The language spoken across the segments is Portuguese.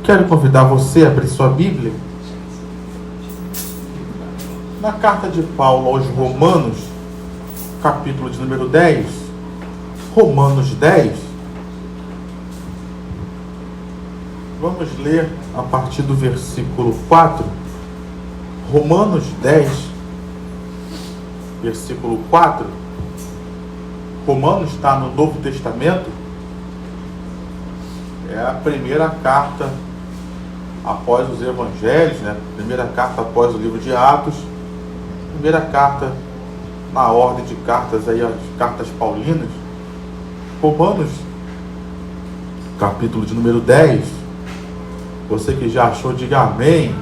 quero convidar você a abrir sua Bíblia na carta de Paulo aos Romanos, capítulo de número 10, Romanos 10. Vamos ler a partir do versículo 4. Romanos 10, versículo 4. Romanos está no Novo Testamento. É a primeira carta após os Evangelhos, né? Primeira carta após o livro de Atos. Primeira carta na ordem de cartas, aí, as cartas paulinas. Romanos, capítulo de número 10. Você que já achou, diga amém.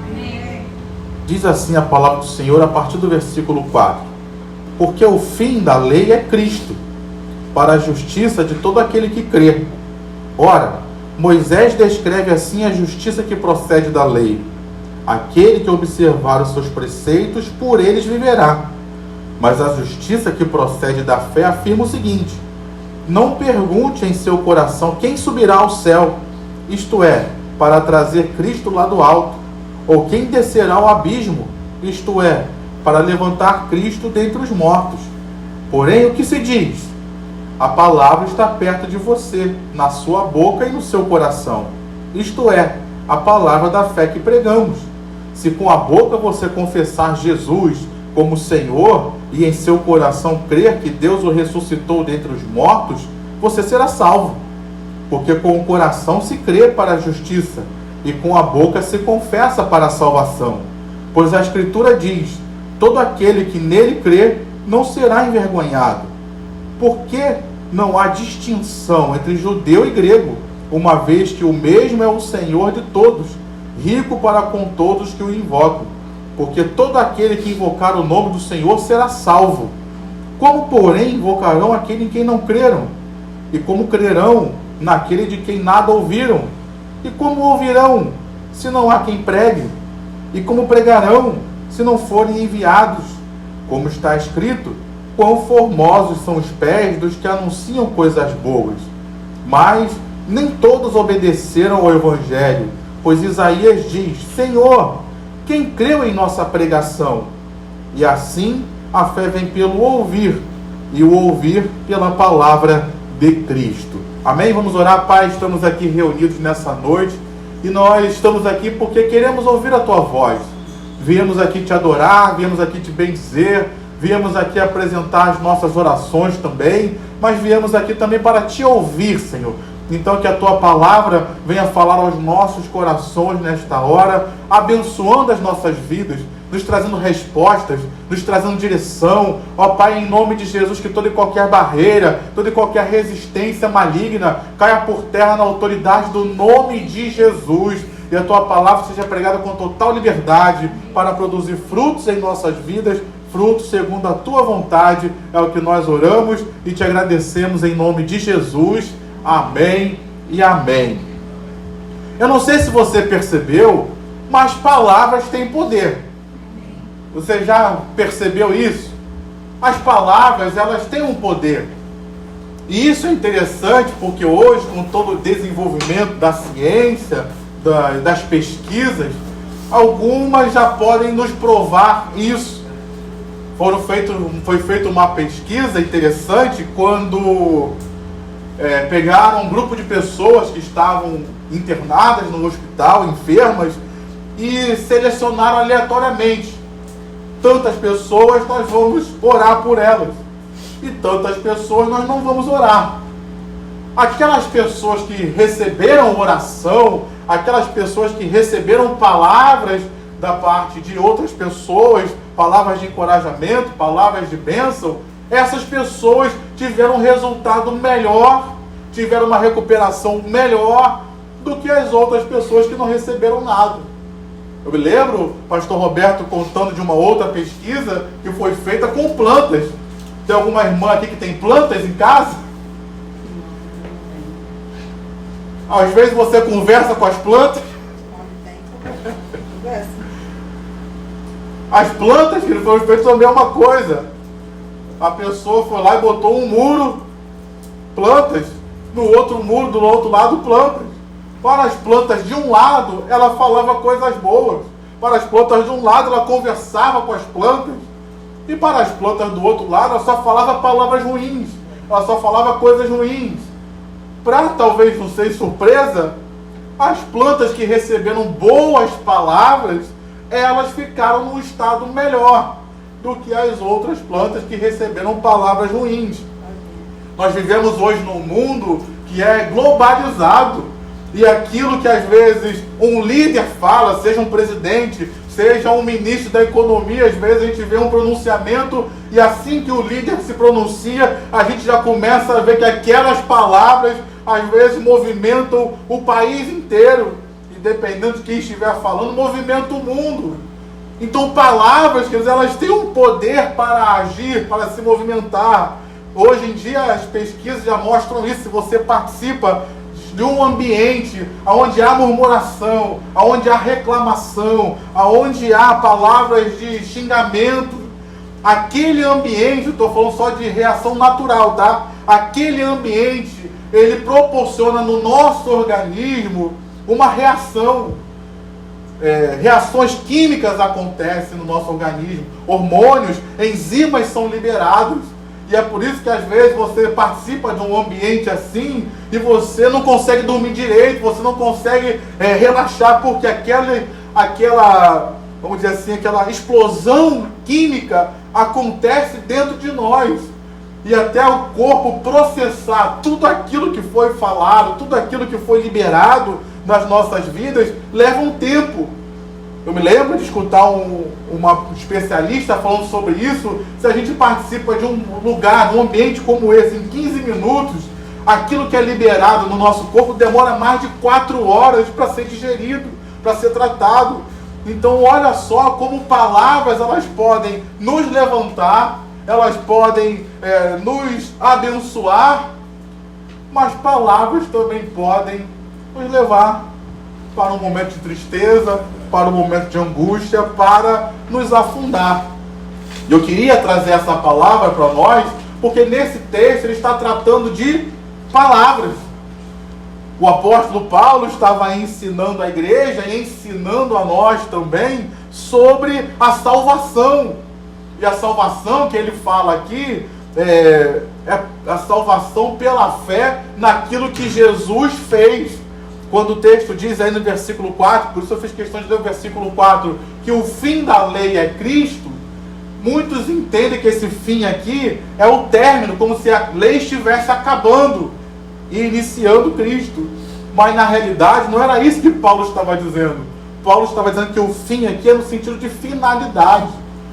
Diz assim a palavra do Senhor a partir do versículo 4. Porque o fim da lei é Cristo, para a justiça de todo aquele que crê. Ora, Moisés descreve assim a justiça que procede da lei. Aquele que observar os seus preceitos, por eles viverá. Mas a justiça que procede da fé afirma o seguinte: não pergunte em seu coração quem subirá ao céu, isto é, para trazer Cristo lá do alto, ou quem descerá ao abismo, isto é, para levantar Cristo dentre os mortos. Porém, o que se diz? A palavra está perto de você, na sua boca e no seu coração. Isto é, a palavra da fé que pregamos. Se com a boca você confessar Jesus como Senhor e em seu coração crer que Deus o ressuscitou dentre os mortos, você será salvo. Porque com o coração se crê para a justiça e com a boca se confessa para a salvação. Pois a Escritura diz: todo aquele que nele crê não será envergonhado. Porque não há distinção entre judeu e grego, uma vez que o mesmo é o Senhor de todos, rico para com todos que o invocam. Porque todo aquele que invocar o nome do Senhor será salvo. Como, porém, invocarão aquele em quem não creram? E como crerão naquele de quem nada ouviram? E como ouvirão, se não há quem pregue? E como pregarão, se não forem enviados? Como está escrito: quão formosos são os pés dos que anunciam coisas boas. Mas nem todos obedeceram ao Evangelho, pois Isaías diz: Senhor, quem creu em nossa pregação? E assim a fé vem pelo ouvir, e o ouvir pela palavra de Cristo. Amém? Vamos orar, Pai. Estamos aqui reunidos nessa noite, e nós estamos aqui porque queremos ouvir a Tua voz. Viemos aqui te adorar, viemos aqui te bendizer, viemos aqui apresentar as nossas orações também, mas viemos aqui também para te ouvir, Senhor. Então que a Tua palavra venha falar aos nossos corações nesta hora, abençoando as nossas vidas, nos trazendo respostas, nos trazendo direção. Ó Pai, em nome de Jesus, que toda e qualquer barreira, toda e qualquer resistência maligna caia por terra na autoridade do nome de Jesus. E a Tua palavra seja pregada com total liberdade para produzir frutos em nossas vidas, frutos segundo a Tua vontade. É o que nós oramos e te agradecemos em nome de Jesus. Amém e amém. Eu não sei se você percebeu, mas palavras têm poder. Você já percebeu isso? As palavras, elas têm um poder. E isso é interessante porque hoje, com todo o desenvolvimento da ciência, das pesquisas, algumas já podem nos provar isso. Foi feita uma pesquisa interessante quando pegaram um grupo de pessoas que estavam internadas no hospital, enfermas, e selecionaram aleatoriamente. Tantas pessoas nós vamos orar por elas, e tantas pessoas nós não vamos orar. Aquelas pessoas que receberam oração, aquelas pessoas que receberam palavras da parte de outras pessoas, palavras de encorajamento, palavras de bênção, essas pessoas tiveram um resultado melhor, tiveram uma recuperação melhor do que as outras pessoas que não receberam nada. Eu me lembro o pastor Roberto contando de uma outra pesquisa que foi feita com plantas. Tem alguma irmã aqui que tem plantas em casa? Às vezes você conversa com as plantas. As plantas, filho, foram feitas também uma coisa. A pessoa foi lá e botou um muro, plantas, no outro muro, do outro lado, plantas. Para as plantas de um lado, ela falava coisas boas. Para as plantas de um lado, ela conversava com as plantas. E para as plantas do outro lado, ela só falava palavras ruins. Ela só falava coisas ruins. Para talvez não ser surpresa, as plantas que receberam boas palavras, elas ficaram num estado melhor do que as outras plantas que receberam palavras ruins. Nós vivemos hoje num mundo que é globalizado. E aquilo que às vezes um líder fala, seja um presidente, seja um ministro da economia, às vezes a gente vê um pronunciamento e assim que o líder se pronuncia, a gente já começa a ver que aquelas palavras às vezes movimentam o país inteiro. E dependendo de quem estiver falando, movimenta o mundo. Então palavras, quer dizer, elas têm um poder para agir, para se movimentar. Hoje em dia as pesquisas já mostram isso. Se você participa de um ambiente onde há murmuração, onde há reclamação, onde há palavras de xingamento, aquele ambiente, estou falando só de reação natural, tá? Aquele ambiente, ele proporciona no nosso organismo uma reação. Reações químicas acontecem no nosso organismo, hormônios, enzimas são liberados. E é por isso que às vezes você participa de um ambiente assim e você não consegue dormir direito, você não consegue relaxar, porque aquela, vamos dizer assim, aquela explosão química acontece dentro de nós. E até o corpo processar tudo aquilo que foi falado, tudo aquilo que foi liberado nas nossas vidas, leva um tempo. Eu me lembro de escutar uma especialista falando sobre isso. Se a gente participa de um lugar, de um ambiente como esse, em 15 minutos, aquilo que é liberado no nosso corpo demora mais de 4 horas para ser digerido, para ser tratado. Então olha só como palavras elas podem nos levantar, elas podem nos abençoar, mas palavras também podem nos levar para um momento de tristeza, para um momento de angústia, para nos afundar. Eu queria trazer essa palavra para nós, porque nesse texto ele está tratando de palavras. O apóstolo Paulo estava ensinando a igreja e ensinando a nós também sobre a salvação. E a salvação que ele fala aqui é a salvação pela fé naquilo que Jesus fez. Quando o texto diz aí no versículo 4, por isso eu fiz questão de ler o versículo 4, que o fim da lei é Cristo, muitos entendem que esse fim aqui é o término, como se a lei estivesse acabando e iniciando Cristo. Mas na realidade não era isso que Paulo estava dizendo. Paulo estava dizendo que o fim aqui é no sentido de finalidade.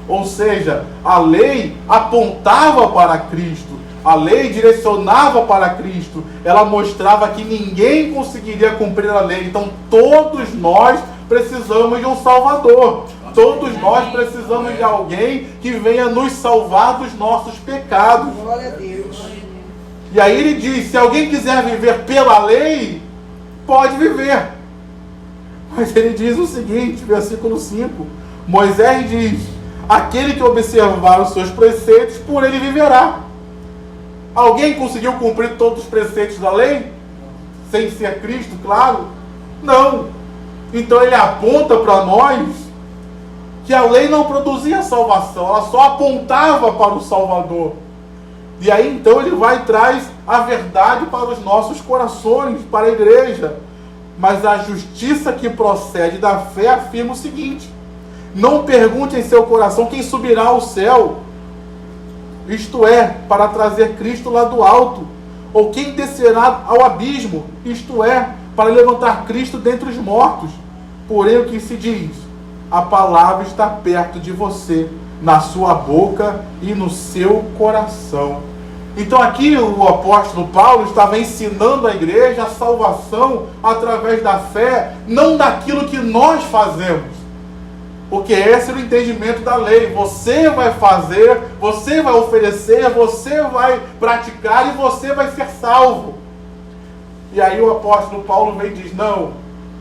Ou seja, a lei apontava para Cristo. A lei direcionava para Cristo. Ela mostrava que ninguém conseguiria cumprir a lei. Então todos nós precisamos de um Salvador. Todos nós precisamos de alguém que venha nos salvar dos nossos pecados. Glória a Deus. E aí ele diz, se alguém quiser viver pela lei, pode viver. Mas ele diz o seguinte, versículo 5. Moisés diz, aquele que observar os seus preceitos, por ele viverá. Alguém conseguiu cumprir todos os preceitos da lei? Sem ser Cristo, claro? Não. Então ele aponta para nós que a lei não produzia salvação, ela só apontava para o Salvador. E aí então ele vai e traz a verdade para os nossos corações, para a igreja. Mas a justiça que procede da fé afirma o seguinte: não pergunte em seu coração quem subirá ao céu, isto é, para trazer Cristo lá do alto, ou quem descerá ao abismo, isto é, para levantar Cristo dentre os mortos. Porém o que se diz? A palavra está perto de você, na sua boca e no seu coração. Então aqui o apóstolo Paulo estava ensinando a igreja a salvação através da fé, não daquilo que nós fazemos. Porque esse é o entendimento da lei. Você vai fazer, você vai oferecer, você vai praticar e você vai ser salvo. E aí o apóstolo Paulo vem e diz, não,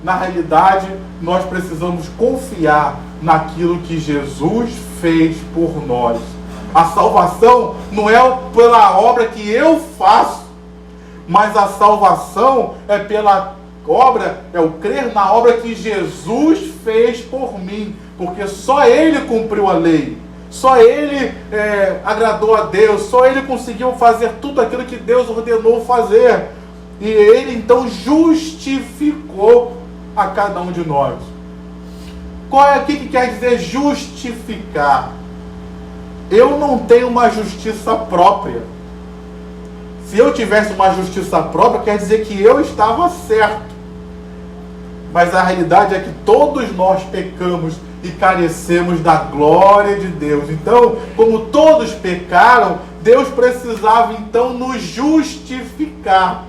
na realidade nós precisamos confiar naquilo que Jesus fez por nós. A salvação não é pela obra que eu faço, mas a salvação é pela obra é o crer na obra que Jesus fez por mim, porque só Ele cumpriu a lei, só Ele agradou a Deus, só Ele conseguiu fazer tudo aquilo que Deus ordenou fazer, e Ele então justificou a cada um de nós. Qual é aqui que quer dizer justificar? Eu não tenho uma justiça própria. Se eu tivesse uma justiça própria, quer dizer que eu estava certo. Mas a realidade é que todos nós pecamos e carecemos da glória de Deus. Então, como todos pecaram, Deus precisava então nos justificar.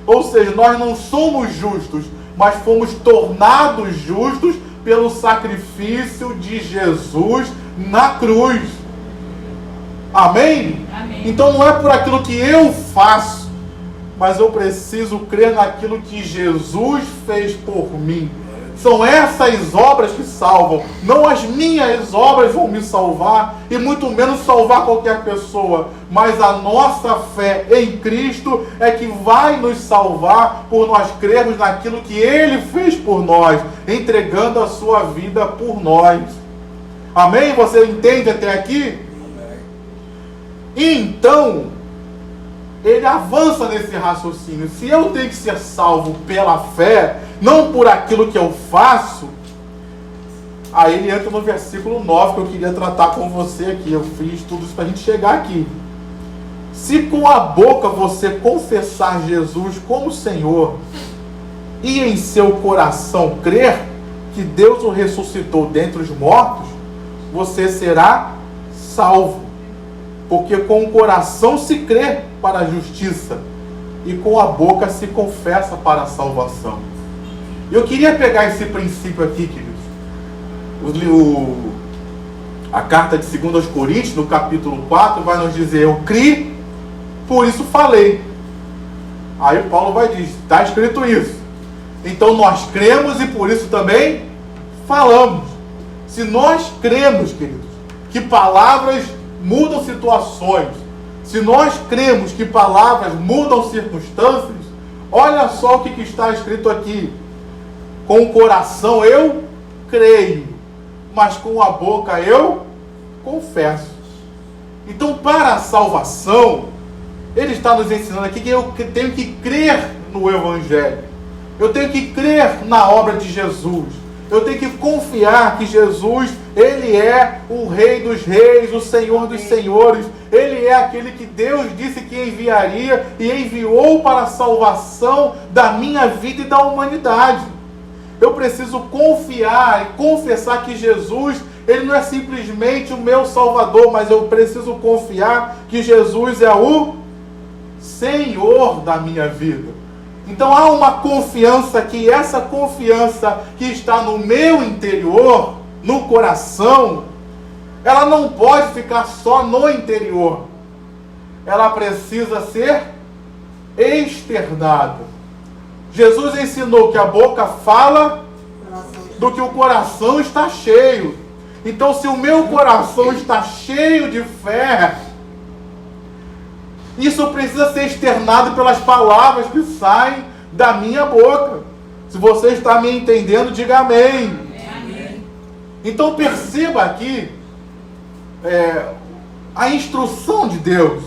Ou seja, nós não somos justos, mas fomos tornados justos pelo sacrifício de Jesus na cruz. Amém? Amém? Então não é por aquilo que eu faço, mas eu preciso crer naquilo que Jesus fez por mim. São essas obras que salvam. Não as minhas obras vão me salvar, e muito menos salvar qualquer pessoa. Mas a nossa fé em Cristo é que vai nos salvar, por nós crermos naquilo que Ele fez por nós, entregando a sua vida por nós. Amém? Você entende até aqui? Então, ele avança nesse raciocínio. Se eu tenho que ser salvo pela fé, não por aquilo que eu faço, aí ele entra no versículo 9 que eu queria tratar com você aqui. Eu fiz tudo isso para a gente chegar aqui. Se com a boca você confessar Jesus como Senhor e em seu coração crer que Deus o ressuscitou dentre os mortos, você será salvo. Porque com o coração se crê para a justiça e com a boca se confessa para a salvação. Eu queria pegar esse princípio aqui, queridos. A carta de 2 Coríntios, no capítulo 4, vai nos dizer: eu criei, por isso falei. Aí Paulo vai dizer, está escrito isso. Então nós cremos e por isso também falamos. Se nós cremos, queridos, que palavras mudam situações, se nós cremos que palavras mudam circunstâncias, olha só o que está escrito aqui: com o coração eu creio, mas com a boca eu confesso. Então, para a salvação, ele está nos ensinando aqui que eu tenho que crer no Evangelho, eu tenho que crer na obra de Jesus, eu tenho que confiar que Jesus, Ele é o Rei dos Reis, o Senhor dos Senhores. Ele é aquele que Deus disse que enviaria e enviou para a salvação da minha vida e da humanidade. Eu preciso confiar e confessar que Jesus, Ele não é simplesmente o meu Salvador, mas eu preciso confiar que Jesus é o Senhor da minha vida. Então há uma confiança que essa confiança que está no meu interior, no coração, ela não pode ficar só no interior. Ela precisa ser externada. Jesus ensinou que a boca fala do que o coração está cheio. Então, se o meu coração está cheio de fé, isso precisa ser externado pelas palavras que saem da minha boca. Se você está me entendendo, diga amém. Amém. Então perceba aqui a instrução de Deus.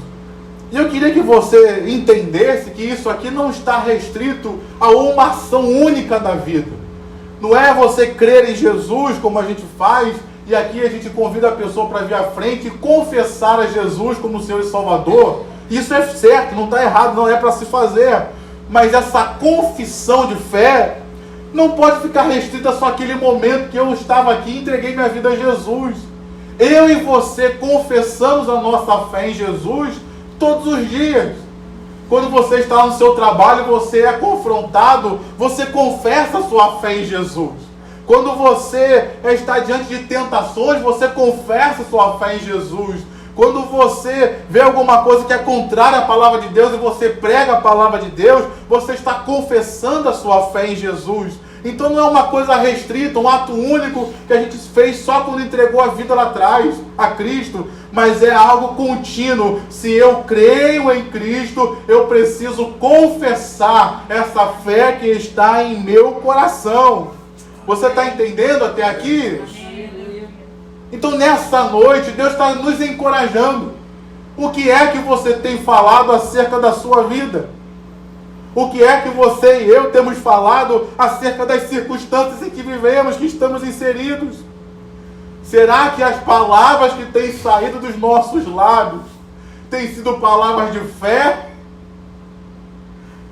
E eu queria que você entendesse que isso aqui não está restrito a uma ação única da vida. Não é você crer em Jesus como a gente faz, e aqui a gente convida a pessoa para vir à frente e confessar a Jesus como Senhor e Salvador. Isso é certo, não está errado, não é para se fazer. Mas essa confissão de fé não pode ficar restrita só àquele momento que eu estava aqui e entreguei minha vida a Jesus. Eu e você confessamos a nossa fé em Jesus todos os dias. Quando você está no seu trabalho, você é confrontado, você confessa a sua fé em Jesus. Quando você está diante de tentações, você confessa a sua fé em Jesus. Quando você vê alguma coisa que é contrária à palavra de Deus e você prega a palavra de Deus, você está confessando a sua fé em Jesus. Então não é uma coisa restrita, um ato único que a gente fez só quando entregou a vida lá atrás a Cristo. mas é algo contínuo. Se eu creio em Cristo, eu preciso confessar essa fé que está em meu coração. Você está entendendo até aqui? Então nessa noite, Deus está nos encorajando. O que é que você tem falado acerca da sua vida? O que é que você e eu temos falado acerca das circunstâncias em que vivemos, que estamos inseridos? Será que as palavras que têm saído dos nossos lábios têm sido palavras de fé?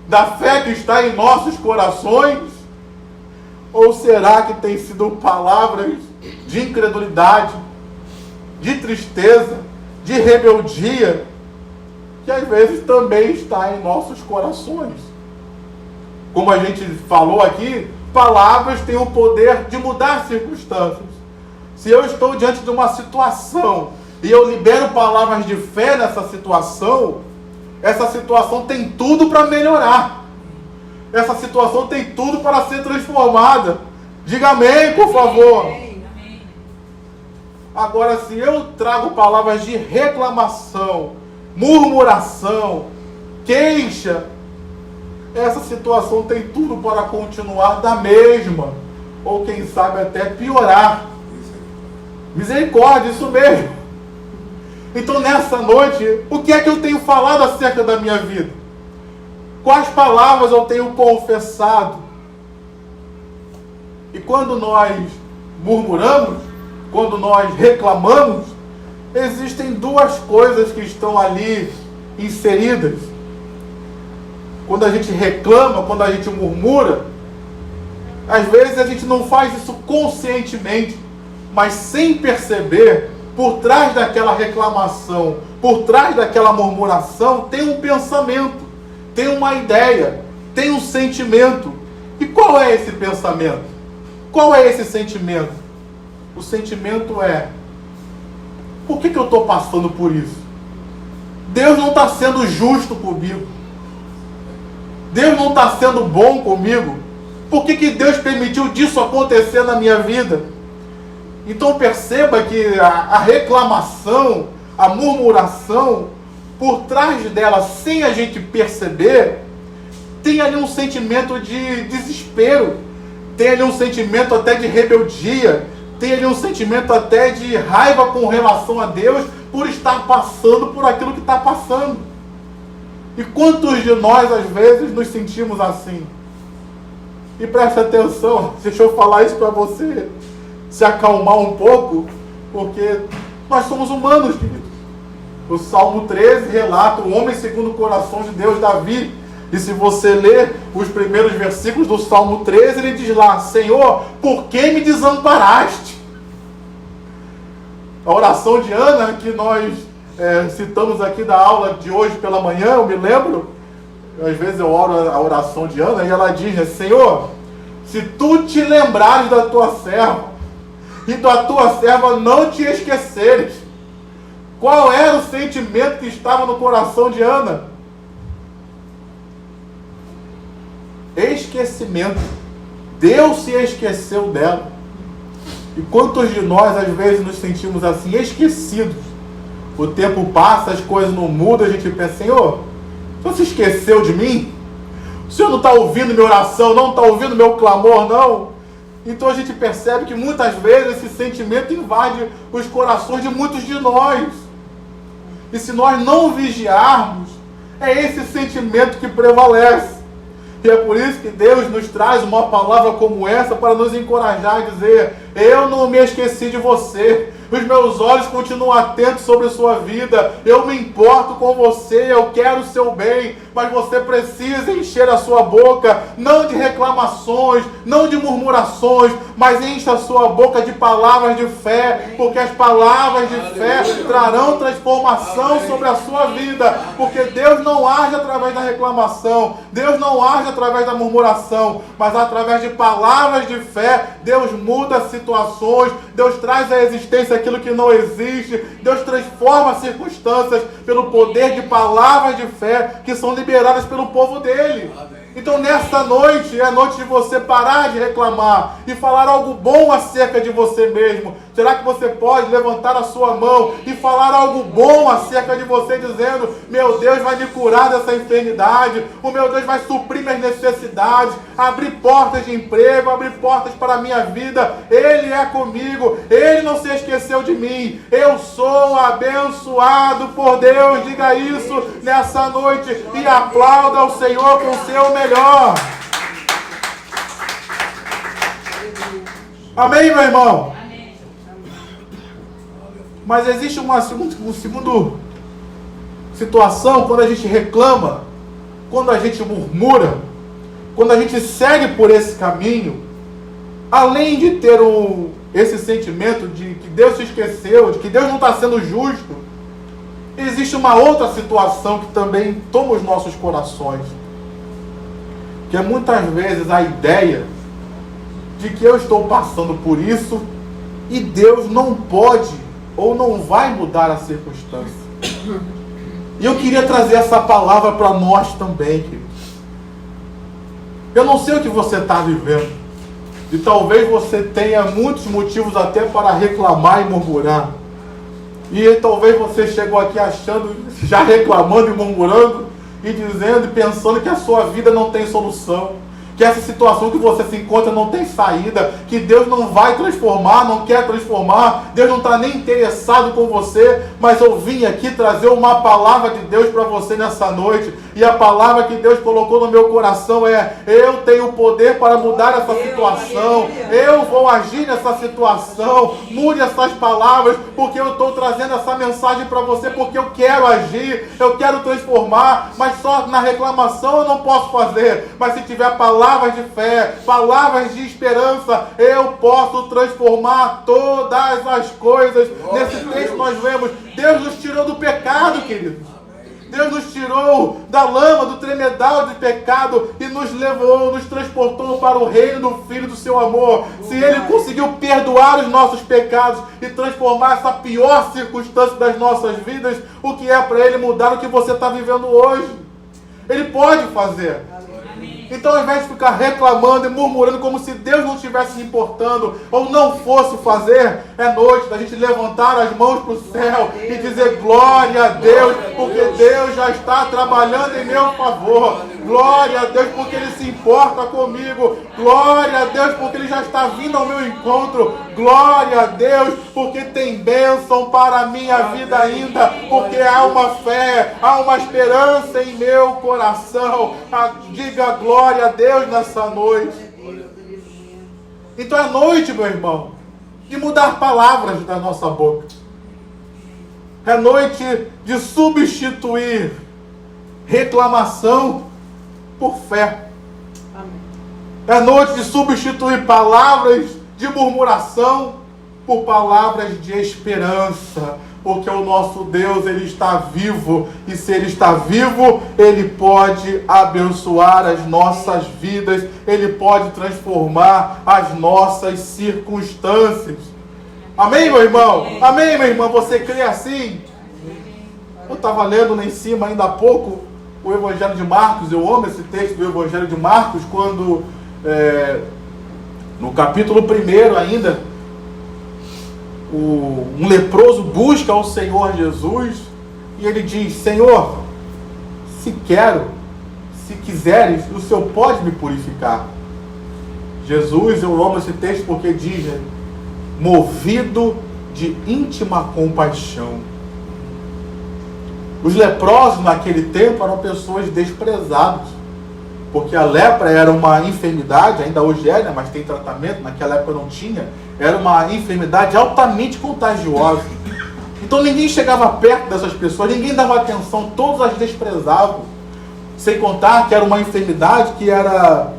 Da fé que está em nossos corações? Ou será que têm sido palavras de incredulidade, de tristeza, de rebeldia, que às vezes também está em nossos corações? Como a gente falou aqui, palavras têm o poder de mudar circunstâncias. Se eu estou diante de uma situação e eu libero palavras de fé nessa situação, essa situação tem tudo para melhorar. Essa situação tem tudo para ser transformada. Diga amém, por favor. Agora, se eu trago palavras de reclamação, murmuração, queixa, essa situação tem tudo para continuar da mesma, ou quem sabe até piorar. Misericórdia, isso mesmo. Então nessa noite, o que é que eu tenho falado acerca da minha vida? Quais palavras eu tenho confessado? E quando nós murmuramos, quando nós reclamamos, existem duas coisas que estão ali inseridas. Quando a gente reclama, quando a gente murmura, às vezes a gente não faz isso conscientemente, mas sem perceber, por trás daquela reclamação, por trás daquela murmuração, tem um pensamento, tem uma ideia, tem um sentimento. E qual é esse pensamento? Qual é esse sentimento? O sentimento é: por que eu estou passando por isso? Deus não está sendo justo comigo. Deus não está sendo bom comigo. Por que Deus permitiu disso acontecer na minha vida? Então perceba que a reclamação, a murmuração, por trás dela, sem a gente perceber, tem ali um sentimento de desespero, tem ali um sentimento até de rebeldia, tem ali um sentimento até de raiva com relação a Deus por estar passando por aquilo que está passando. E quantos de nós às vezes nos sentimos assim? E preste atenção, deixa eu falar isso para você se acalmar um pouco, porque nós somos humanos, queridos. O Salmo 13 relata o homem segundo o coração de Deus, Davi. E se você ler os primeiros versículos do Salmo 13, ele diz lá: Senhor, por que me desamparaste? A oração de Ana, que nós citamos aqui da aula de hoje pela manhã, eu me lembro, às vezes eu oro a oração de Ana, e ela diz, né, Senhor, se tu te lembrares da tua serva, e da tua serva não te esqueceres. Qual era o sentimento que estava no coração de Ana? Esquecimento. Deus se esqueceu dela. E quantos de nós às vezes nos sentimos assim, esquecidos? O tempo passa, as coisas não mudam, a gente pensa, Senhor, o Senhor se esqueceu de mim? O Senhor não está ouvindo minha oração, não está ouvindo meu clamor, não? Então a gente percebe que muitas vezes esse sentimento invade os corações de muitos de nós. E se nós não vigiarmos, é esse sentimento que prevalece. E é por isso que Deus nos traz uma palavra como essa para nos encorajar e dizer: eu não me esqueci de você. Os meus olhos continuam atentos sobre a sua vida. Eu me importo com você, eu quero o seu bem. Mas você precisa encher a sua boca, não de reclamações, não de murmurações, mas encha a sua boca de palavras de fé, porque as palavras de fé trarão transformação sobre a sua vida. Porque Deus não age através da reclamação, Deus não age através da murmuração, mas através de palavras de fé, Deus muda situações, Deus traz à existência aquilo que não existe, Deus transforma circunstâncias pelo poder de palavras de fé que são liberadas pelo povo dele. Amém. Então nessa noite é a noite de você parar de reclamar e falar algo bom acerca de você mesmo. Será que você pode levantar a sua mão e falar algo bom acerca de você, dizendo: meu Deus vai me curar dessa enfermidade, o meu Deus vai suprir minhas necessidades, abrir portas de emprego, abrir portas para a minha vida, Ele é comigo, Ele não se esqueceu de mim, eu sou abençoado por Deus. Diga isso nessa noite e aplauda o Senhor com o seu melhor. Amém, meu irmão? Amém. Mas existe uma segunda situação quando a gente reclama, quando a gente murmura, quando a gente segue por esse caminho. Além de ter esse sentimento de que Deus se esqueceu, de que Deus não está sendo justo, existe uma outra situação que também toma os nossos corações, que é muitas vezes a ideia de que eu estou passando por isso e Deus não pode ou não vai mudar a circunstância. E eu queria trazer essa palavra para nós também, queridos. Eu não sei o que você está vivendo, e talvez você tenha muitos motivos até para reclamar e murmurar. E talvez você chegou aqui achando, já reclamando e murmurando, e dizendo e pensando que a sua vida não tem solução, que essa situação que você se encontra não tem saída, que Deus não vai transformar, não quer transformar, Deus não está nem interessado com você. Mas eu vim aqui trazer uma palavra de Deus para você nessa noite, e a palavra que Deus colocou no meu coração é: eu tenho poder para mudar essa situação, eu vou agir nessa situação. Mude essas palavras, porque eu estou trazendo essa mensagem para você, porque eu quero agir, eu quero transformar. Mas só na reclamação eu não posso fazer, mas se tiver palavras de fé, palavras de esperança, eu posso transformar todas as coisas. Nesse texto nós vemos, Deus nos tirou do pecado, queridos. Deus nos tirou da lama, do tremedal de pecado e nos levou, nos transportou para o reino do Filho do seu amor. Se Ele conseguiu perdoar os nossos pecados e transformar essa pior circunstância das nossas vidas, o que é para Ele mudar o que você está vivendo hoje? Ele pode fazer. Então, ao invés de ficar reclamando e murmurando como se Deus não estivesse se importando ou não fosse fazer, é noite da gente levantar as mãos para o céu e dizer: glória a Deus, porque Deus já está trabalhando em meu favor. Glória a Deus, porque Ele se importa comigo. Glória a Deus, porque Ele já está vindo ao meu encontro. Glória a Deus, porque tem bênção para a minha vida ainda, porque há uma fé, há uma esperança em meu coração. Diga glória a Deus nessa noite. Então é noite, meu irmão, de mudar palavras da nossa boca. É noite de substituir reclamação por fé. É noite de substituir palavras de murmuração por palavras de esperança, porque o nosso Deus, Ele está vivo, e se Ele está vivo, Ele pode abençoar as nossas vidas, Ele pode transformar as nossas circunstâncias. Amém, meu irmão? Amém, minha irmã? Você crê assim? Eu estava lendo lá em cima ainda há pouco o Evangelho de Marcos. Eu amo esse texto do Evangelho de Marcos, quando no capítulo 1 ainda, um leproso busca ao Senhor Jesus e ele diz: Senhor, se quiseres, o Senhor pode me purificar. Jesus, eu amo esse texto porque diz, movido de íntima compaixão. Os leprosos naquele tempo eram pessoas desprezadas, porque a lepra era uma enfermidade, ainda hoje é, né, mas tem tratamento, naquela época não tinha, era uma enfermidade altamente contagiosa. Então ninguém chegava perto dessas pessoas, ninguém dava atenção, todos as desprezavam. Sem contar que era uma enfermidade que era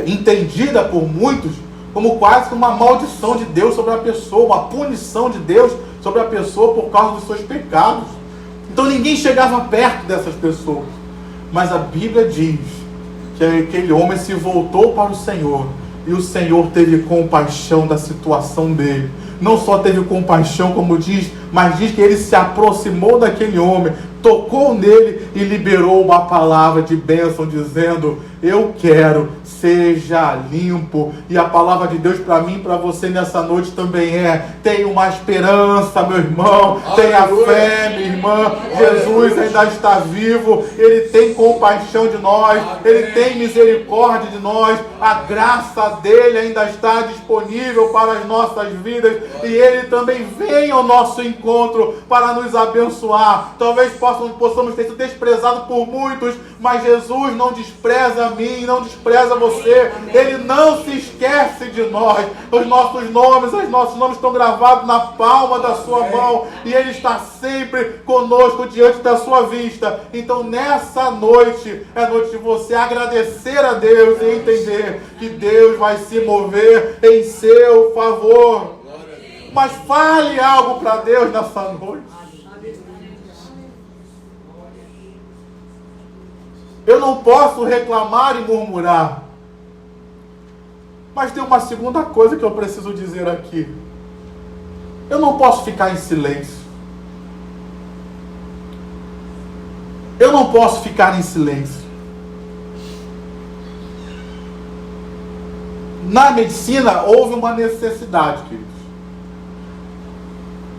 entendida por muitos como quase que uma maldição de Deus sobre a pessoa, uma punição de Deus sobre a pessoa por causa dos seus pecados. Então ninguém chegava perto dessas pessoas. Mas a Bíblia diz que aquele homem se voltou para o Senhor, e o Senhor teve compaixão da situação dele. Não só teve compaixão, como diz, mas diz que ele se aproximou daquele homem, tocou nele e liberou uma palavra de bênção, dizendo: eu quero, seja limpo. E a palavra de Deus para mim e para você nessa noite também tenha uma esperança, meu irmão, tenha fé, minha irmã. Jesus ainda está vivo, Ele tem compaixão de nós, Ele tem misericórdia de nós, a graça dEle ainda está disponível para as nossas vidas, e Ele também vem ao nosso encontro para nos abençoar. Talvez possamos ter sido desprezados por muitos, mas Jesus não despreza a mim, não despreza você. Ele não se esquece de nós. Os nossos nomes estão gravados na palma da sua mão, e Ele está sempre conosco diante da sua vista. Então nessa noite é noite de você agradecer a Deus e entender que Deus vai se mover em seu favor. Mas fale algo para Deus nessa noite. Eu não posso reclamar e murmurar. Mas tem uma segunda coisa que eu preciso dizer aqui. Eu não posso ficar em silêncio. Eu não posso ficar em silêncio. Na medicina houve uma necessidade, queridos.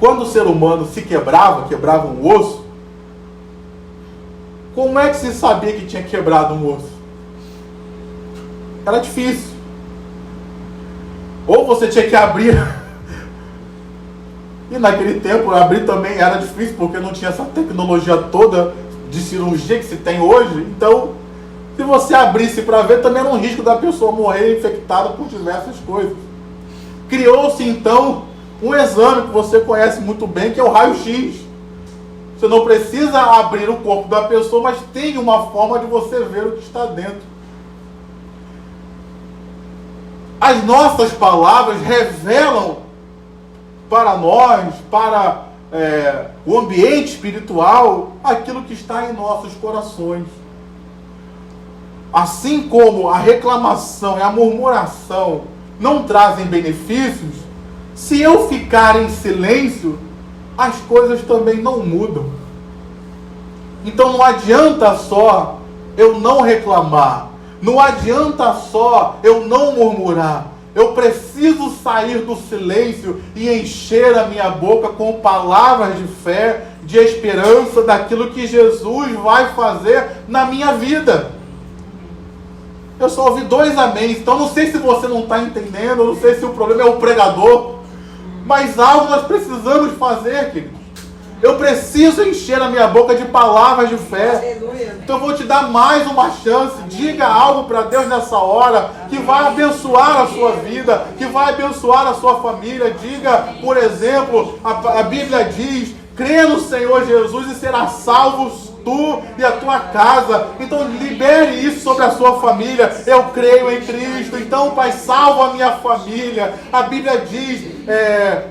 Quando o ser humano se quebrava um osso, como é que se sabia que tinha quebrado um osso? Era difícil. Ou você tinha que abrir. E naquele tempo abrir também era difícil, porque não tinha essa tecnologia toda de cirurgia que se tem hoje. Então, se você abrisse para ver, também era um risco da pessoa morrer infectada por diversas coisas. Criou-se então um exame que você conhece muito bem, que é o raio-x. Você não precisa abrir o corpo da pessoa, mas tem uma forma de você ver o que está dentro. As nossas palavras revelam para nós, para o ambiente espiritual, aquilo que está em nossos corações. Assim como a reclamação e a murmuração não trazem benefícios, se eu ficar em silêncio, as coisas também não mudam. Então não adianta só eu não reclamar, não adianta só eu não murmurar. Eu preciso sair do silêncio e encher a minha boca com palavras de fé, de esperança daquilo que Jesus vai fazer na minha vida. Eu só ouvi 2 améns, então não sei se você não está entendendo, não sei se o problema é o pregador, mas algo nós precisamos fazer, querido. Eu preciso encher a minha boca de palavras de fé. Então eu vou te dar mais uma chance. Diga algo para Deus nessa hora, que vai abençoar a sua vida, que vai abençoar a sua família. Diga, por exemplo, a Bíblia diz: crê no Senhor Jesus e será salvo tu e a tua casa. Então libere isso sobre a sua família. Eu creio em Cristo, então Pai, salva a minha família. A Bíblia diz: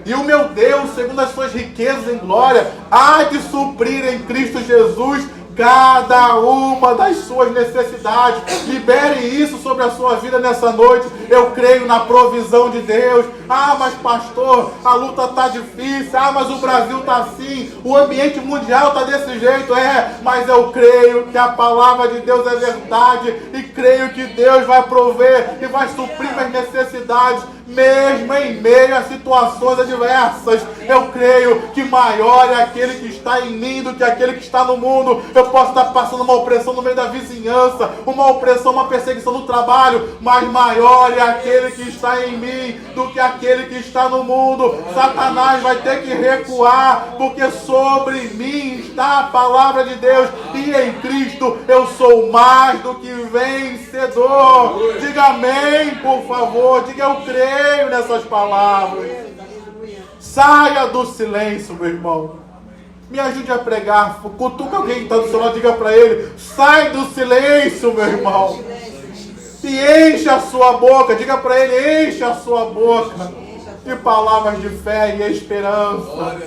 e o meu Deus, segundo as suas riquezas em glória, há de suprir em Cristo Jesus cada uma das suas necessidades. Libere isso sobre a sua vida nessa noite. Eu creio na provisão de Deus. Ah, mas pastor, a luta está difícil. Ah, mas o Brasil está assim, o ambiente mundial está desse jeito. Mas eu creio que a palavra de Deus é verdade, e creio que Deus vai prover e vai suprir as necessidades, mesmo em meio a situações adversas. Eu creio que maior é aquele que está em mim do que aquele que está no mundo. Eu posso estar passando uma opressão no meio da vizinhança, uma opressão, uma perseguição no trabalho, mas maior é aquele que está em mim do que aquele que está no mundo. Satanás vai ter que recuar, porque sobre mim está a palavra de Deus, e em Cristo eu sou mais do que vencedor. Diga amém, por favor. Diga eu creio nessas palavras. Saia do silêncio, meu irmão. Me ajude a pregar. Cutuca alguém que está do seu lado, diga para ele: sai do silêncio, meu irmão. E enche a sua boca. Diga para ele: enche a sua boca de palavras de fé e esperança.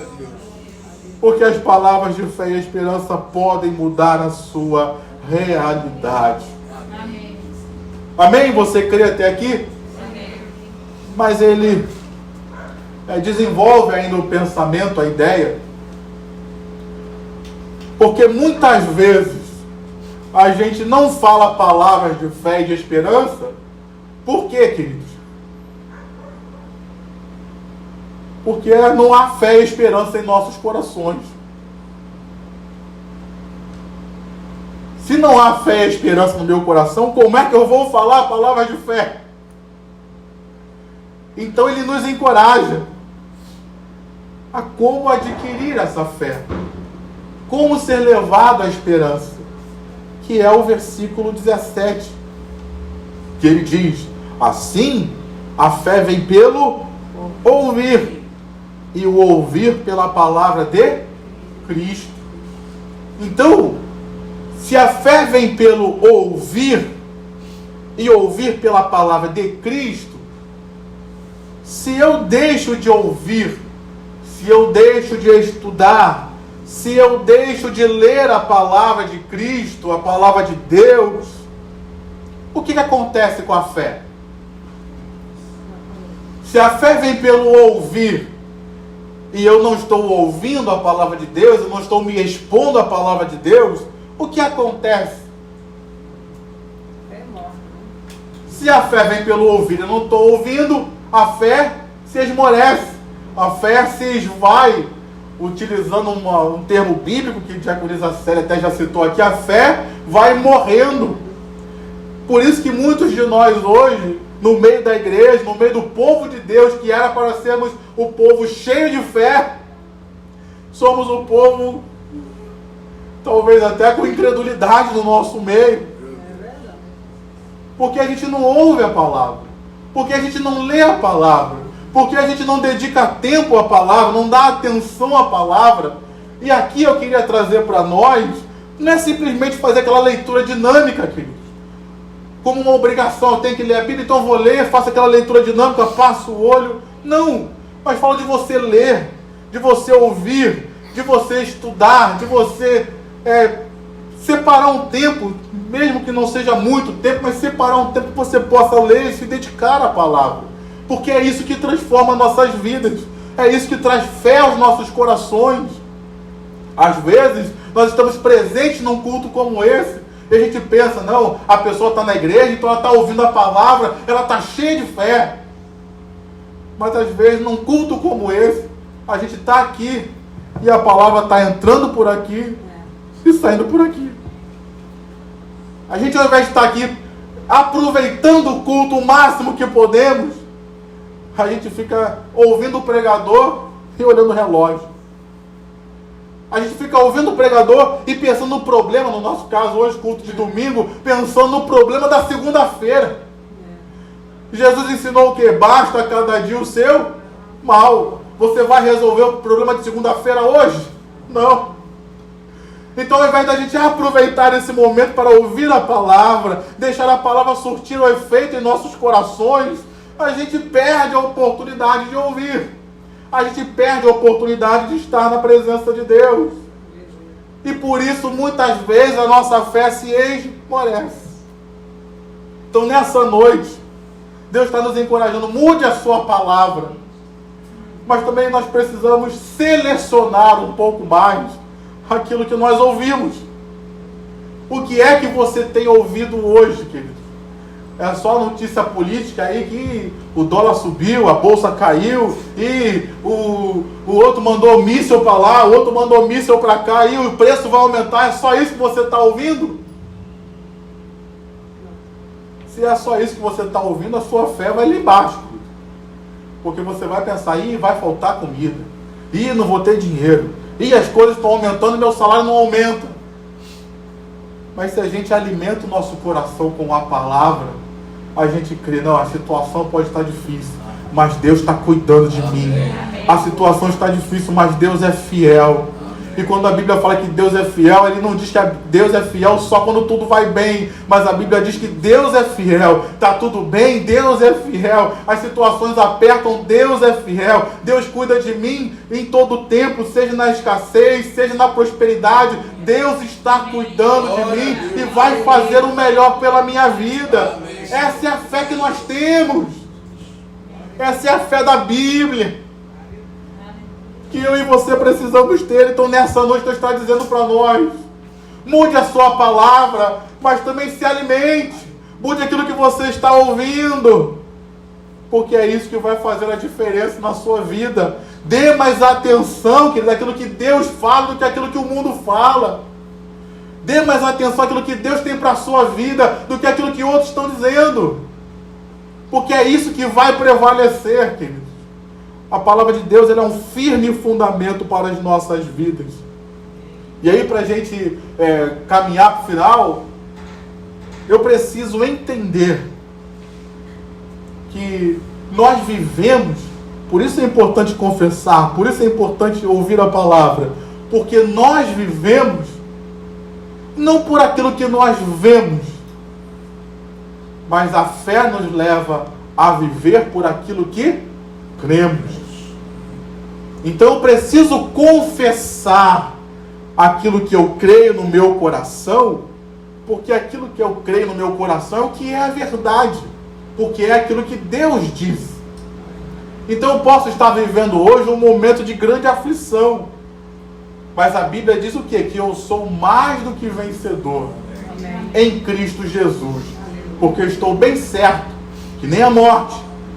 Porque as palavras de fé e esperança podem mudar a sua realidade. Amém? Amém? Você crê até aqui? Amém. Mas ele desenvolve ainda o pensamento, a ideia, Porque muitas vezes a gente não fala palavras de fé e de esperança. Por quê, queridos? Porque não há fé e esperança em nossos corações. Se não há fé e esperança no meu coração, como é que eu vou falar palavras de fé? Então ele nos encoraja a como adquirir essa fé. Como ser levado à esperança. Que é o versículo 17. Que ele diz: assim, a fé vem pelo ouvir. E o ouvir pela palavra de Cristo. Então, se a fé vem pelo ouvir, e ouvir pela palavra de Cristo, se eu deixo de ouvir, se eu deixo de estudar, se eu deixo de ler a palavra de Cristo, a palavra de Deus, o que acontece com a fé? Se a fé vem pelo ouvir, e eu não estou ouvindo a palavra de Deus, eu não estou me expondo à palavra de Deus, o que acontece? Se a fé vem pelo ouvir, eu não estou ouvindo, a fé se esmorece, a fé se esvai, utilizando um termo bíblico que a diaconisa Célia até já citou aqui, a fé vai morrendo. Por isso que muitos de nós hoje, no meio da igreja, no meio do povo de Deus, que era para sermos o povo cheio de fé, somos o povo, talvez até com incredulidade no nosso meio. Porque a gente não ouve a palavra, porque a gente não lê a palavra, porque a gente não dedica tempo à palavra, não dá atenção à palavra. E aqui eu queria trazer para nós, não é simplesmente fazer aquela leitura dinâmica, queridos, como uma obrigação, eu tenho que ler a Bíblia, então eu vou ler, faço aquela leitura dinâmica, passo o olho. Não, mas fala de você ler, de você ouvir, de você estudar, de você separar um tempo, mesmo que não seja muito tempo, mas separar um tempo que você possa ler e se dedicar à palavra. Porque é isso que transforma nossas vidas, é isso que traz fé aos nossos corações. Às vezes, nós estamos presentes num culto como esse, e a gente pensa, não, a pessoa está na igreja, então ela está ouvindo a palavra, ela está cheia de fé. Mas às vezes, num culto como esse, a gente está aqui, e a palavra está entrando por aqui, e saindo por aqui. A gente, ao invés de estar aqui, aproveitando o culto o máximo que podemos, a gente fica ouvindo o pregador e olhando o relógio. A gente fica ouvindo o pregador e pensando no problema, no nosso caso hoje, culto de domingo, pensando no problema da segunda-feira. Jesus ensinou o quê? Basta cada dia o seu mal. Você vai resolver o problema de segunda-feira hoje? Não. Então, ao invés da gente aproveitar esse momento para ouvir a palavra, deixar a palavra surtir o efeito em nossos corações, a gente perde a oportunidade de ouvir. A gente perde a oportunidade de estar na presença de Deus. E por isso, muitas vezes, a nossa fé se esmorece. Então, nessa noite, Deus está nos encorajando, mude a sua palavra. Mas também nós precisamos selecionar um pouco mais aquilo que nós ouvimos. O que é que você tem ouvido hoje, querido? É só notícia política aí que o dólar subiu, a bolsa caiu, e o outro mandou míssil para lá, o outro mandou míssil para cá, e o preço vai aumentar. É só isso que você está ouvindo? Se é só isso que você está ouvindo, a sua fé vai lá embaixo. Porque você vai pensar, vai faltar comida, não vou ter dinheiro, as coisas estão aumentando e meu salário não aumenta. Mas se a gente alimenta o nosso coração com a palavra, a gente crê, não, a situação pode estar difícil, mas Deus está cuidando de mim. A situação está difícil, mas Deus é fiel. E quando a Bíblia fala que Deus é fiel, ele não diz que Deus é fiel só quando tudo vai bem, mas a Bíblia diz que Deus é fiel. Está tudo bem? Deus é fiel. As situações apertam, Deus é fiel. Deus cuida de mim em todo o tempo, seja na escassez, seja na prosperidade. Deus está cuidando de mim e vai fazer o melhor pela minha vida. Essa é a fé que nós temos. Essa é a fé da Bíblia. que eu e você precisamos ter. Então nessa noite Deus está dizendo para nós: mude a sua palavra, mas também se alimente. Mude aquilo que você está ouvindo, porque é isso que vai fazer a diferença na sua vida. Dê mais atenção, querido, àquilo que Deus fala do que aquilo que o mundo fala. Dê mais atenção àquilo que Deus tem para a sua vida do que aquilo que outros estão dizendo. Porque é isso que vai prevalecer, queridos. A palavra de Deus ela é um firme fundamento para as nossas vidas. E aí, para a gente caminhar para o final, eu preciso entender que nós vivemos, por isso é importante confessar, por isso é importante ouvir a palavra, porque nós vivemos não por aquilo que nós vemos, mas a fé nos leva a viver por aquilo que cremos. Então eu preciso confessar aquilo que eu creio no meu coração, porque aquilo que eu creio no meu coração é o que é a verdade, porque é aquilo que Deus diz. Então eu posso estar vivendo hoje um momento de grande aflição, mas a Bíblia diz o quê? Que eu sou mais do que vencedor. Amém. Em Cristo Jesus. Porque eu estou bem certo que nem a morte,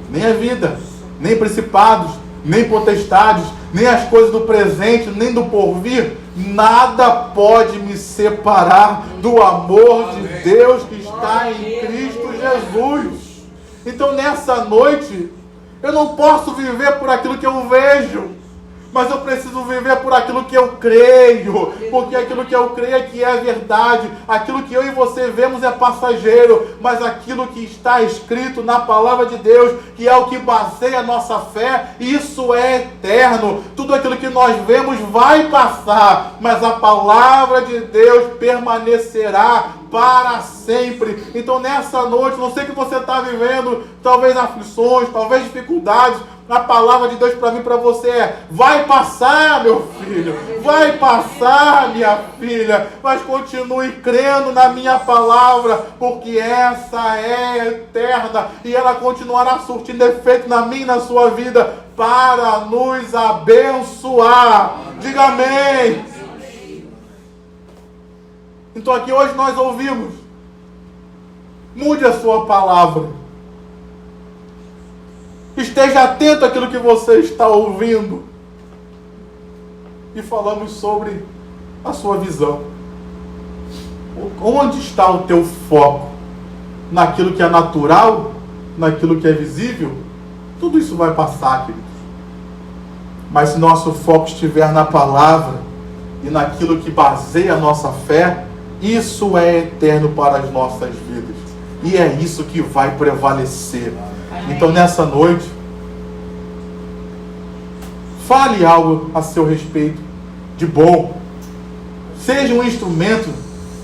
nem a vida, nem principados, nem potestades, nem as coisas do presente, nem do porvir, nada pode me separar do amor de Deus que está em Cristo Jesus. Então nessa noite, eu não posso viver por aquilo que eu vejo, mas eu preciso viver por aquilo que eu creio, porque aquilo que eu creio é que é a verdade. Aquilo que eu e você vemos é passageiro, mas aquilo que está escrito na palavra de Deus, que é o que baseia a nossa fé, isso é eterno. Tudo aquilo que nós vemos vai passar, mas a palavra de Deus permanecerá para sempre. Então nessa noite, não sei o que você está vivendo, talvez aflições, talvez dificuldades, a palavra de Deus para mim, para você é: vai passar, meu filho, vai passar, minha filha, mas continue crendo na minha palavra, porque essa é eterna e ela continuará surtindo efeito na minha e na sua vida para nos abençoar. Diga amém. Então aqui hoje nós ouvimos: mude a sua palavra. Esteja atento àquilo que você está ouvindo. E falamos sobre a sua visão. Onde está o teu foco? Naquilo que é natural? Naquilo que é visível? Tudo isso vai passar, queridos. Mas se nosso foco estiver na palavra e naquilo que baseia a nossa fé, isso é eterno para as nossas vidas. E é isso que vai prevalecer. Então nessa noite, fale algo a seu respeito de bom. Seja um instrumento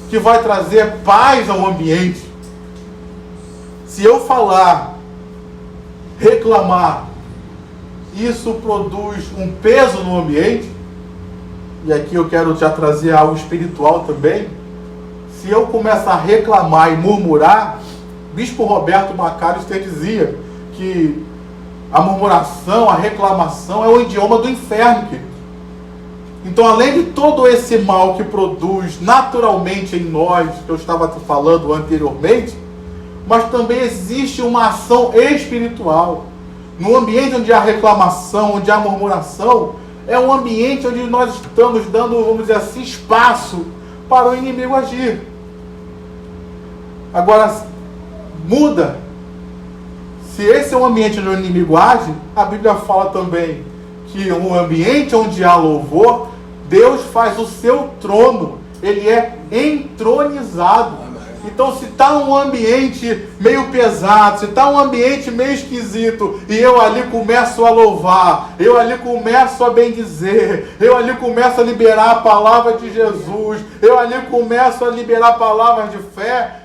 que vai trazer paz ao ambiente. Se eu falar, reclamar, isso produz um peso no ambiente. E aqui eu quero já trazer algo espiritual também. Se eu começar a reclamar e murmurar, Bispo Roberto Macário dizia que a murmuração, a reclamação é o idioma do inferno, querido. Então, além de todo esse mal que produz naturalmente em nós, que eu estava falando anteriormente, mas também existe uma ação espiritual. No ambiente onde há reclamação, onde há murmuração, é um ambiente onde nós estamos dando, vamos dizer assim, espaço para o inimigo agir. Agora, muda. Se esse é um ambiente onde o inimigo age, a Bíblia fala também que um ambiente onde há louvor, Deus faz o seu trono, ele é entronizado. Então, se está um ambiente meio pesado, se está um ambiente meio esquisito, e eu ali começo a louvar, eu ali começo a bendizer, eu ali começo a liberar a palavra de Jesus, eu ali começo a liberar palavras de fé,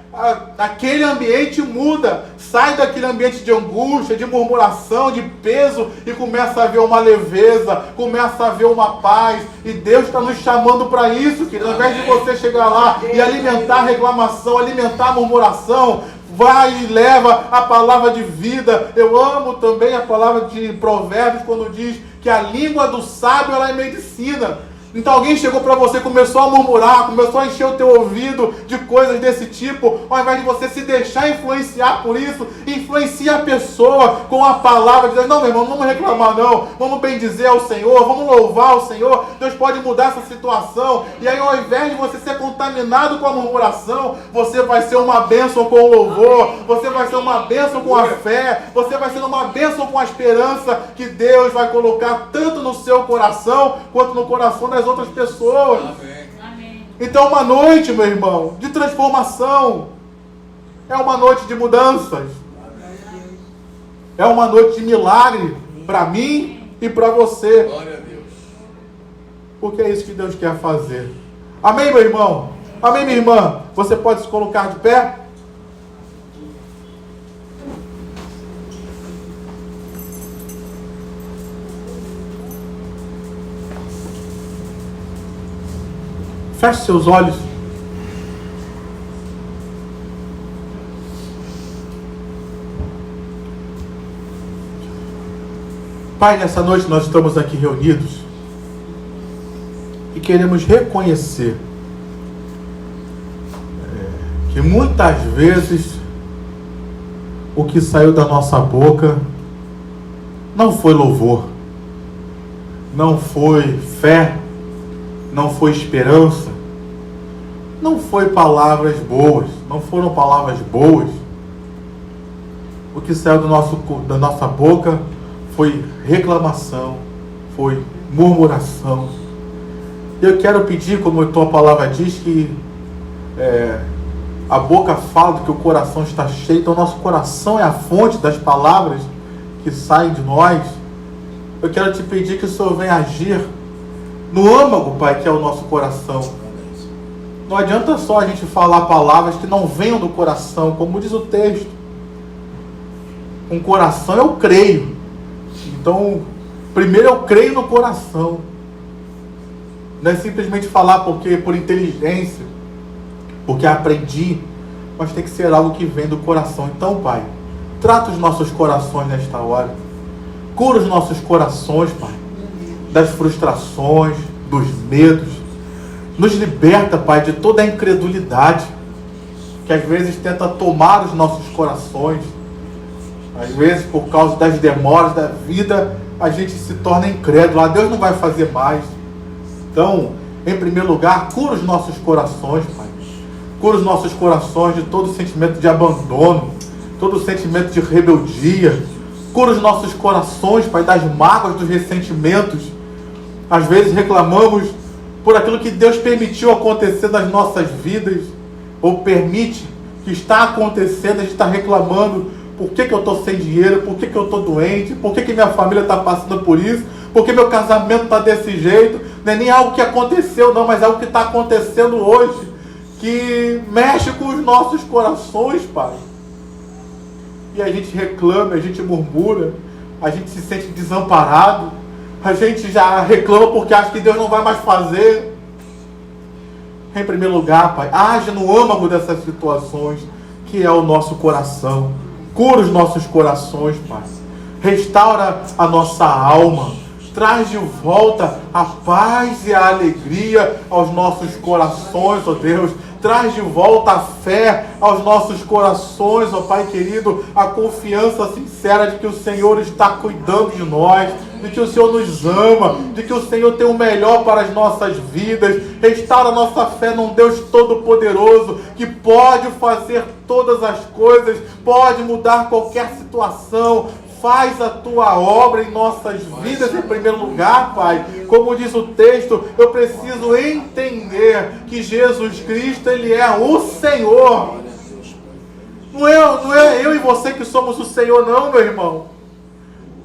aquele ambiente muda, sai daquele ambiente de angústia, de murmuração, de peso, e começa a ver uma leveza, começa a ver uma paz, e Deus está nos chamando para isso, querido. Ao invés de você chegar lá e alimentar a reclamação, alimentar a murmuração, vai e leva a palavra de vida. Eu amo também a palavra de Provérbios, quando diz que a língua do sábio ela é medicina. Então alguém chegou para você, começou a murmurar, começou a encher o teu ouvido de coisas desse tipo, ao invés de você se deixar influenciar por isso, influencia a pessoa com a palavra, dizendo, não, meu irmão, não vamos reclamar não, vamos bendizer ao Senhor, vamos louvar ao Senhor, Deus pode mudar essa situação. E aí ao invés de você ser contaminado com a murmuração, você vai ser uma bênção com o louvor, você vai ser uma bênção com a fé, você vai ser uma bênção com a esperança que Deus vai colocar tanto no seu coração, quanto no coração das outras pessoas. Amém. Então uma noite, meu irmão, de transformação. É uma noite de mudanças. É uma noite de milagre para mim e para você. Glória a Deus. Porque é isso que Deus quer fazer. Amém, meu irmão? Amém, minha irmã? Você pode se colocar de pé? Feche seus olhos. Pai, nessa noite nós estamos aqui reunidos e queremos reconhecer que muitas vezes o que saiu da nossa boca não foi louvor, não foi fé, não foi esperança, não foi palavras boas, não foram palavras boas. O que saiu da nossa boca foi reclamação, foi murmuração. Eu quero pedir, como a tua palavra diz, que a boca fala do que o coração está cheio, então o nosso coração é a fonte das palavras que saem de nós. Eu quero te pedir que o Senhor venha agir no âmago, Pai, que é o nosso coração. Não adianta só a gente falar palavras que não venham do coração, como diz o texto. Com o coração eu creio. Então, primeiro eu creio no coração. Não é simplesmente falar porque por inteligência, porque aprendi, mas tem que ser algo que vem do coração. Então, Pai, trata os nossos corações nesta hora. Cura os nossos corações, Pai, das frustrações, dos medos. Nos liberta, Pai, de toda a incredulidade que às vezes tenta tomar os nossos corações. Às vezes, por causa das demoras da vida, a gente se torna incrédulo. Deus não vai fazer mais. Então, em primeiro lugar, cura os nossos corações, Pai. Cura os nossos corações de todo sentimento de abandono, todo sentimento de rebeldia. Cura os nossos corações, Pai, das mágoas, dos ressentimentos. Às vezes reclamamos por aquilo que Deus permitiu acontecer nas nossas vidas, ou permite que está acontecendo, a gente está reclamando. Por que eu estou sem dinheiro? Por que eu estou doente? Por que minha família está passando por isso? Por que meu casamento está desse jeito? Não é nem algo que aconteceu não, mas é algo que está acontecendo hoje, que mexe com os nossos corações, Pai. E a gente reclama, a gente murmura, a gente se sente desamparado, a gente já reclama porque acha que Deus não vai mais fazer. Em primeiro lugar, Pai, age no âmago dessas situações, que é o nosso coração. Cura os nossos corações, Pai. Restaura a nossa alma. Traz de volta a paz e a alegria aos nossos corações, ó Deus. Traz de volta a fé aos nossos corações, ó Pai querido. A confiança sincera de que o Senhor está cuidando de nós, de que o Senhor nos ama, de que o Senhor tem o melhor para as nossas vidas. Restaura a nossa fé num Deus Todo-Poderoso, que pode fazer todas as coisas, pode mudar qualquer situação. Faz a tua obra em nossas vidas em primeiro lugar, Pai. Como diz o texto, eu preciso entender que Jesus Cristo, Ele é o Senhor. Não é eu e você que somos o Senhor, não, meu irmão.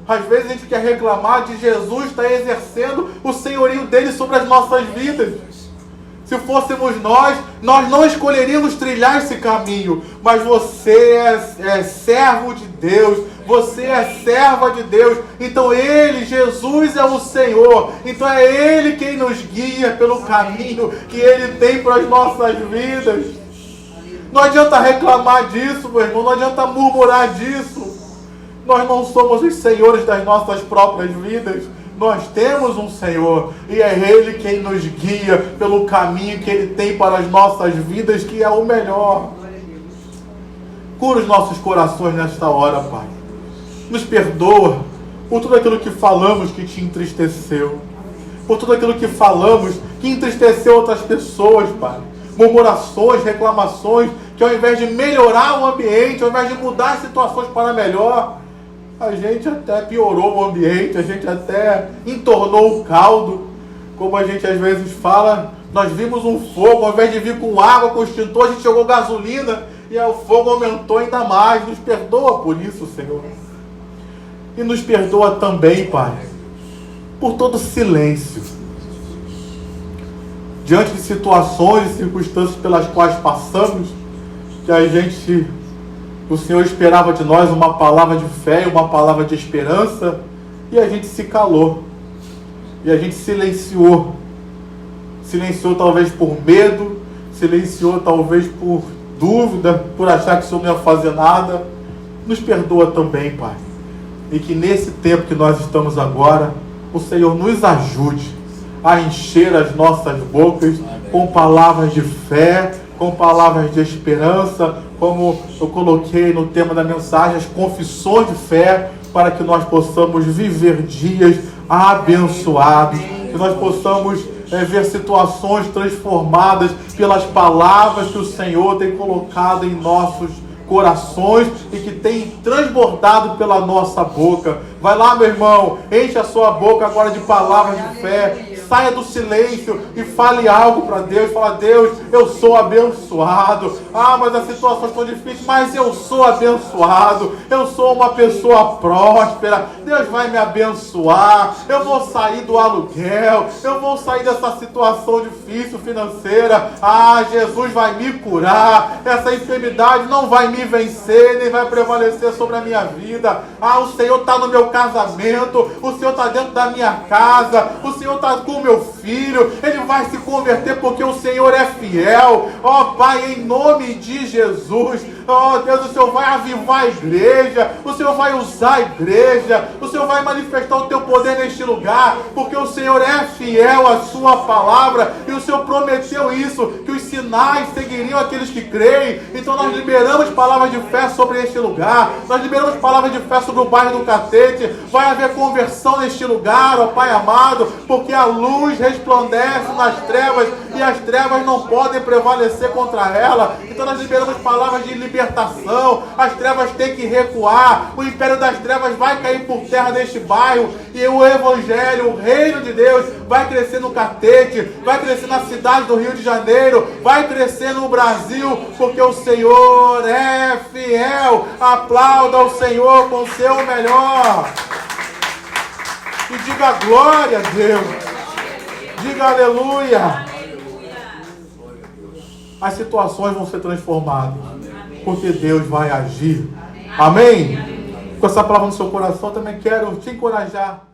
Às vezes a gente quer reclamar de Jesus estar exercendo o senhorio dele sobre as nossas vidas. Se fôssemos nós não escolheríamos trilhar esse caminho. Mas você é servo de Deus. Você é serva de Deus. Então Ele, Jesus, é o Senhor. Então é Ele quem nos guia pelo caminho que Ele tem para as nossas vidas. Não adianta reclamar disso, meu irmão. Não adianta murmurar disso. Nós não somos os senhores das nossas próprias vidas. Nós temos um Senhor e é Ele quem nos guia pelo caminho que Ele tem para as nossas vidas, que é o melhor. Cura os nossos corações nesta hora, Pai. Nos perdoa por tudo aquilo que falamos que te entristeceu, por tudo aquilo que falamos que entristeceu outras pessoas, Pai. Murmurações, reclamações, que ao invés de melhorar o ambiente, ao invés de mudar as situações para melhor, a gente até piorou o ambiente, a gente até entornou o caldo. Como a gente às vezes fala, nós vimos um fogo, ao invés de vir com água, com extintor, a gente jogou gasolina e o fogo aumentou ainda mais. Nos perdoa por isso, Senhor. E nos perdoa também, Pai, por todo silêncio. Diante de situações e circunstâncias pelas quais passamos, que o Senhor esperava de nós uma palavra de fé, uma palavra de esperança, e a gente se calou. E a gente silenciou. Silenciou talvez por medo, silenciou talvez por dúvida, por achar que o Senhor não ia fazer nada. Nos perdoa também, Pai. E que nesse tempo que nós estamos agora, o Senhor nos ajude a encher as nossas bocas com palavras de fé, com palavras de esperança, como eu coloquei no tema da mensagem, as confissões de fé, para que nós possamos viver dias abençoados, que nós possamos ver situações transformadas pelas palavras que o Senhor tem colocado em nossos corações e que tem transbordado pela nossa boca. Vai lá, meu irmão, enche a sua boca agora de palavras de fé. Saia do silêncio e fale algo para Deus. Fala: Deus, eu sou abençoado. Mas as situações estão difíceis, mas eu sou abençoado. Eu sou uma pessoa próspera. Deus vai me abençoar. Eu vou sair do aluguel. Eu vou sair dessa situação difícil financeira. Jesus vai me curar. Essa enfermidade não vai me vencer, nem vai prevalecer sobre a minha vida. O Senhor está no meu casamento. O Senhor está dentro da minha casa. O Senhor está com o meu filho. Ele vai se converter porque o Senhor é fiel. Pai, em nome de Jesus, Deus, o Senhor vai avivar a igreja, o Senhor vai usar a igreja, o Senhor vai manifestar o teu poder neste lugar, porque o Senhor é fiel à sua palavra, e o Senhor prometeu isso, que os sinais seguiriam aqueles que creem. Então nós liberamos palavras de fé sobre este lugar, nós liberamos palavras de fé sobre o bairro do Catete. Vai haver conversão neste lugar, Pai amado, porque a luz resplandece nas trevas, e as trevas não podem prevalecer contra ela. Então nós liberamos palavras de libertação. As trevas têm que recuar, o império das trevas vai cair por terra neste bairro, e o evangelho, o reino de Deus vai crescer no Catete, vai crescer na cidade do Rio de Janeiro, vai crescer no Brasil, porque o Senhor é fiel. Aplauda o Senhor com o seu melhor e diga glória a Deus, diga aleluia. As situações vão ser transformadas, porque Deus vai agir. Amém? Com essa palavra no seu coração, também quero te encorajar